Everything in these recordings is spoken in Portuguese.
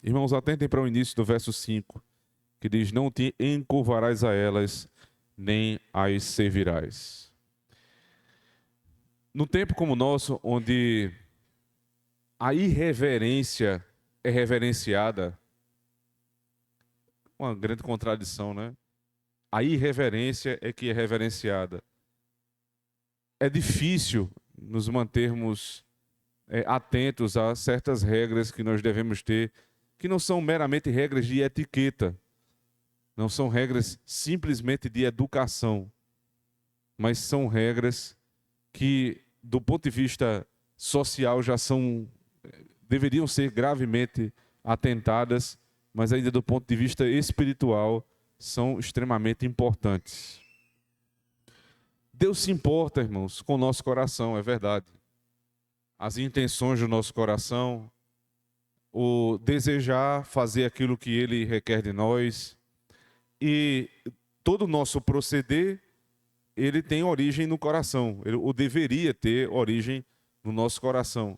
Irmãos, atentem para o início do verso 5, que diz: não te encurvarás a elas, nem as servirás. Num tempo como o nosso, onde a irreverência é reverenciada, uma grande contradição, né? A irreverência é que é reverenciada. É difícil nos mantermos atentos a certas regras que nós devemos ter, que não são meramente regras de etiqueta, não são regras simplesmente de educação, mas são regras que, do ponto de vista social, deveriam ser gravemente atentadas, mas ainda do ponto de vista espiritual são extremamente importantes. Deus se importa, irmãos, com o nosso coração, é verdade. As intenções do nosso coração, o desejar fazer aquilo que Ele requer de nós, e todo o nosso proceder, ele tem origem no coração, ou deveria ter origem no nosso coração.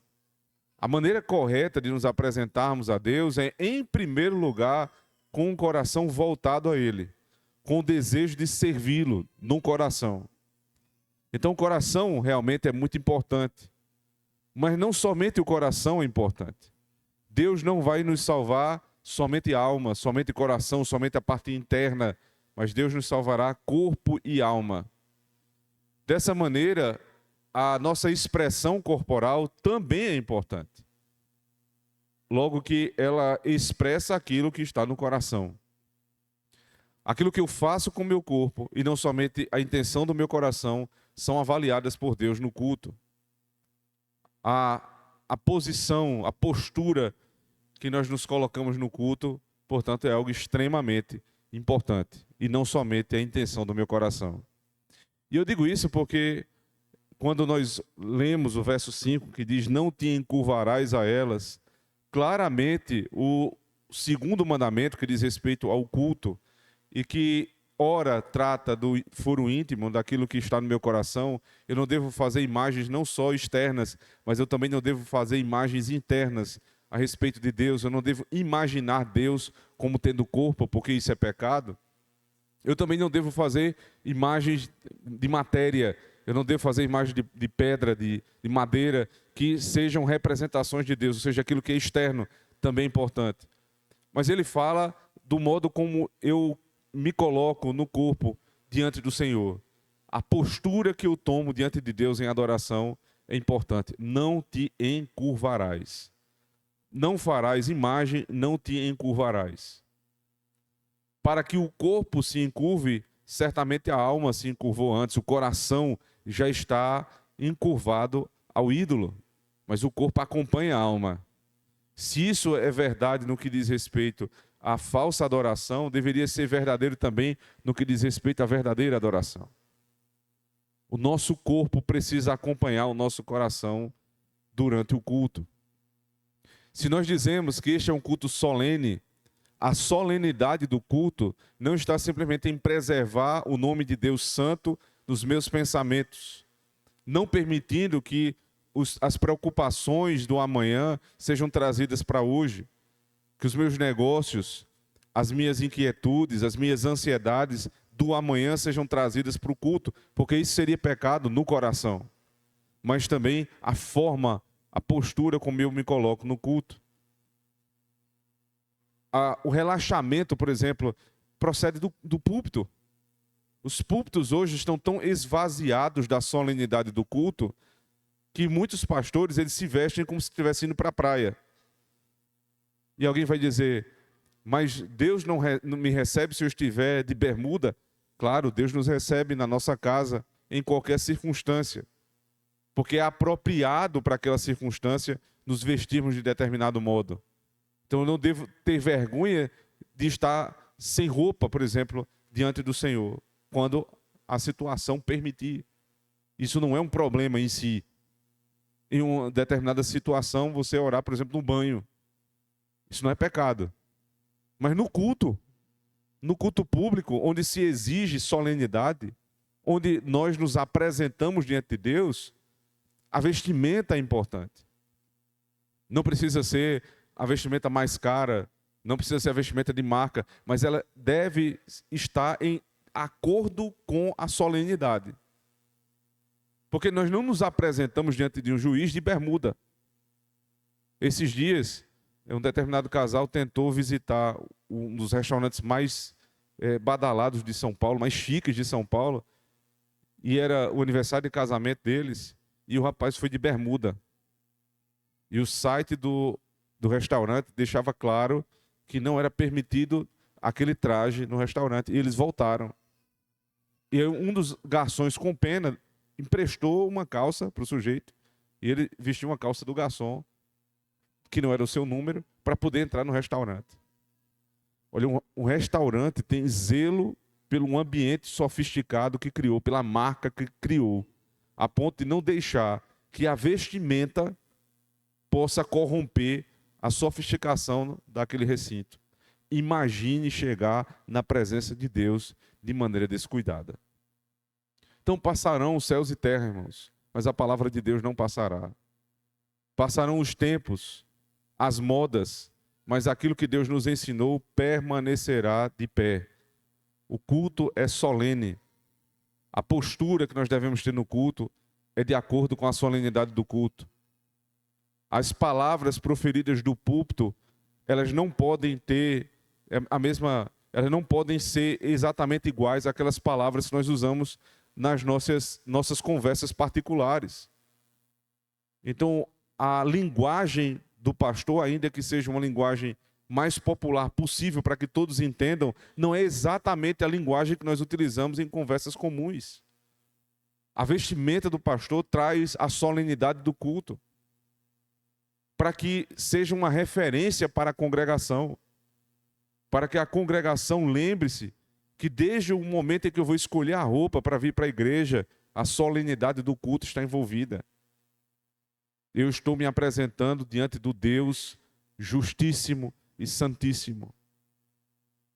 A maneira correta de nos apresentarmos a Deus é, em primeiro lugar, com o coração voltado a Ele, com o desejo de servi-lo no coração. Então o coração realmente é muito importante, mas não somente o coração é importante. Deus não vai nos salvar somente alma, somente coração, somente a parte interna, mas Deus nos salvará corpo e alma. Dessa maneira, a nossa expressão corporal também é importante. Logo que ela expressa aquilo que está no coração. Aquilo que eu faço com o meu corpo, e não somente a intenção do meu coração, são avaliadas por Deus no culto. A posição, a postura que nós nos colocamos no culto, portanto, é algo extremamente importante. E não somente a intenção do meu coração. E eu digo isso porque quando nós lemos o verso 5, que diz: não te encurvarás a elas, claramente o segundo mandamento, que diz respeito ao culto, e que ora trata do foro íntimo, daquilo que está no meu coração, eu não devo fazer imagens não só externas, mas eu também não devo fazer imagens internas a respeito de Deus. Eu não devo imaginar Deus como tendo corpo, porque isso é pecado. Eu também não devo fazer imagens de matéria, eu não devo fazer imagens de pedra, de madeira, que sejam representações de Deus, ou seja, aquilo que é externo também é importante. Mas ele fala do modo como eu me coloco no corpo diante do Senhor. A postura que eu tomo diante de Deus em adoração é importante. Não te encurvarás. Não farás imagem, não te encurvarás. Para que o corpo se encurve, certamente a alma se encurvou antes, o coração já está encurvado ao ídolo, mas o corpo acompanha a alma. Se isso é verdade no que diz respeito à falsa adoração, deveria ser verdadeiro também no que diz respeito à verdadeira adoração. O nosso corpo precisa acompanhar o nosso coração durante o culto. Se nós dizemos que este é um culto solene, a solenidade do culto não está simplesmente em preservar o nome de Deus Santo nos meus pensamentos, não permitindo que as preocupações do amanhã sejam trazidas para hoje, que os meus negócios, as minhas inquietudes, as minhas ansiedades do amanhã sejam trazidas para o culto, porque isso seria pecado no coração, mas também a forma, a postura como eu me coloco no culto. O relaxamento, por exemplo, procede do púlpito. Os púlpitos hoje estão tão esvaziados da solenidade do culto que muitos pastores eles se vestem como se estivessem indo para a praia. E alguém vai dizer: mas Deus não me recebe se eu estiver de bermuda? Claro, Deus nos recebe na nossa casa, em qualquer circunstância. Porque é apropriado para aquela circunstância nos vestirmos de determinado modo. Então eu não devo ter vergonha de estar sem roupa, por exemplo, diante do Senhor, quando a situação permitir. Isso não é um problema em si. Em uma determinada situação, você orar, por exemplo, no banho. Isso não é pecado. Mas no culto público, onde se exige solenidade, onde nós nos apresentamos diante de Deus, a vestimenta é importante. Não precisa ser a vestimenta mais cara, Não precisa ser a vestimenta de marca, mas ela deve estar em acordo com a solenidade. Porque nós não nos apresentamos diante de um juiz de bermuda. Esses dias, um determinado casal tentou visitar um dos restaurantes mais badalados de São Paulo, mais chiques de São Paulo, e era o aniversário de casamento deles, e o rapaz foi de bermuda. E o site do restaurante deixava claro que não era permitido aquele traje no restaurante, e eles voltaram. E um dos garçons, com pena, emprestou uma calça para o sujeito, e ele vestiu uma calça do garçom, que não era o seu número, para poder entrar no restaurante. Olha, um restaurante tem zelo pelo ambiente sofisticado que criou, pela marca que criou, a ponto de não deixar que a vestimenta possa corromper a sofisticação daquele recinto. Imagine chegar na presença de Deus de maneira descuidada. Então passarão os céus e terra, irmãos, mas a palavra de Deus não passará. Passarão os tempos, as modas, mas aquilo que Deus nos ensinou permanecerá de pé. O culto é solene. A postura que nós devemos ter no culto é de acordo com a solenidade do culto. As palavras proferidas do púlpito, elas não podem ter elas não podem ser exatamente iguais àquelas palavras que nós usamos nas nossas conversas particulares. Então, a linguagem do pastor, ainda que seja uma linguagem mais popular possível para que todos entendam, não é exatamente a linguagem que nós utilizamos em conversas comuns. A vestimenta do pastor traz a solenidade do culto, para que seja uma referência para a congregação, para que a congregação lembre-se que desde o momento em que eu vou escolher a roupa para vir para a igreja, a solenidade do culto está envolvida. Eu estou me apresentando diante do Deus justíssimo e santíssimo.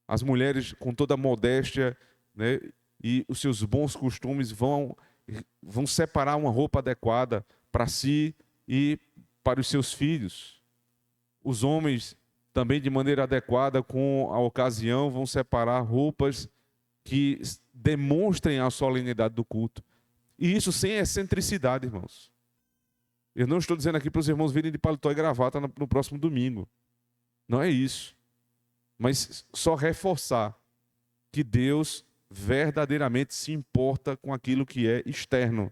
As mulheres, com toda a modéstia, né, e os seus bons costumes, vão separar uma roupa adequada para si e para os seus filhos. Os homens, também de maneira adequada com a ocasião, vão separar roupas que demonstrem a solenidade do culto. E isso sem excentricidade, irmãos. Eu não estou dizendo aqui para os irmãos virem de paletó e gravata no próximo domingo. Não é isso. Mas só reforçar que Deus verdadeiramente se importa com aquilo que é externo.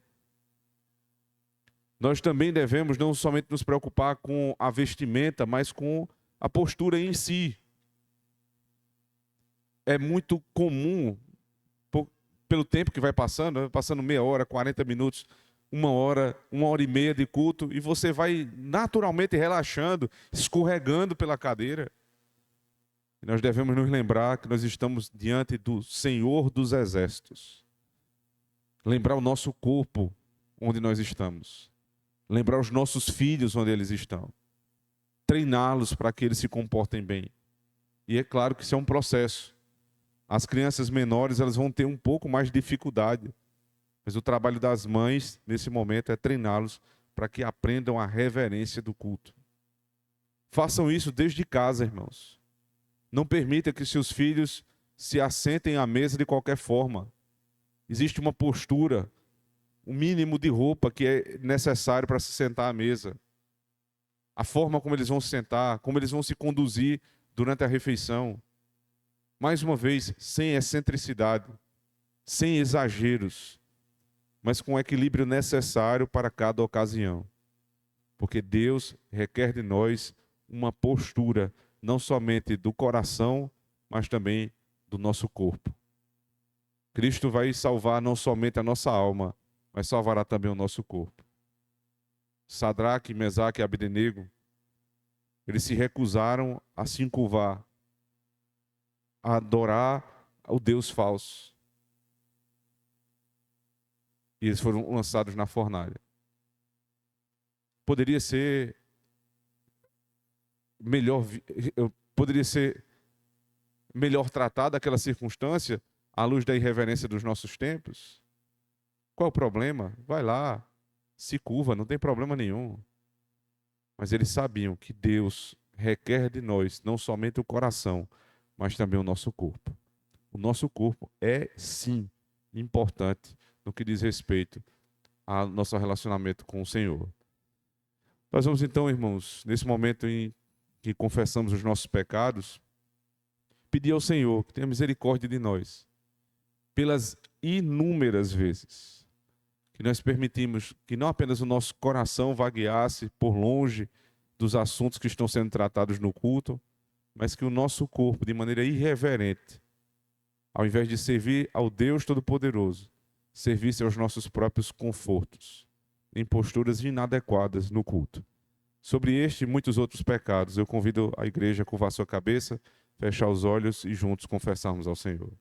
Nós também devemos não somente nos preocupar com a vestimenta, mas com a postura em si. É muito comum, pelo tempo que vai passando meia hora, 40 minutos, uma hora e meia de culto, e você vai naturalmente relaxando, escorregando pela cadeira. E nós devemos nos lembrar que nós estamos diante do Senhor dos Exércitos. Lembrar o nosso corpo onde nós estamos. Lembrar os nossos filhos onde eles estão. Treiná-los para que eles se comportem bem. E é claro que isso é um processo. As crianças menores, elas vão ter um pouco mais de dificuldade. Mas o trabalho das mães, nesse momento, é treiná-los para que aprendam a reverência do culto. Façam isso desde casa, irmãos. Não permita que seus filhos se assentem à mesa de qualquer forma. Existe uma postura, um mínimo de roupa que é necessário para se sentar à mesa. A forma como eles vão se sentar, como eles vão se conduzir durante a refeição. Mais uma vez, sem excentricidade, sem exageros, mas com o equilíbrio necessário para cada ocasião. Porque Deus requer de nós uma postura, não somente do coração, mas também do nosso corpo. Cristo vai salvar não somente a nossa alma, mas salvará também o nosso corpo. Sadraque, Mesaque e Abdenego, eles se recusaram a se encurvar, a adorar o Deus falso. E eles foram lançados na fornalha. Poderia ser melhor tratada aquela circunstância à luz da irreverência dos nossos tempos? Qual é o problema? Vai lá, se curva, não tem problema nenhum. Mas eles sabiam que Deus requer de nós não somente o coração, mas também o nosso corpo. O nosso corpo é, sim, importante no que diz respeito ao nosso relacionamento com o Senhor. Nós vamos então, irmãos, nesse momento em que confessamos os nossos pecados, pedir ao Senhor que tenha misericórdia de nós, pelas inúmeras vezes que nós permitimos que não apenas o nosso coração vagueasse por longe dos assuntos que estão sendo tratados no culto, mas que o nosso corpo, de maneira irreverente, ao invés de servir ao Deus Todo-Poderoso, servisse aos nossos próprios confortos, em posturas inadequadas no culto. Sobre este e muitos outros pecados, eu convido a igreja a curvar sua cabeça, fechar os olhos e juntos confessarmos ao Senhor.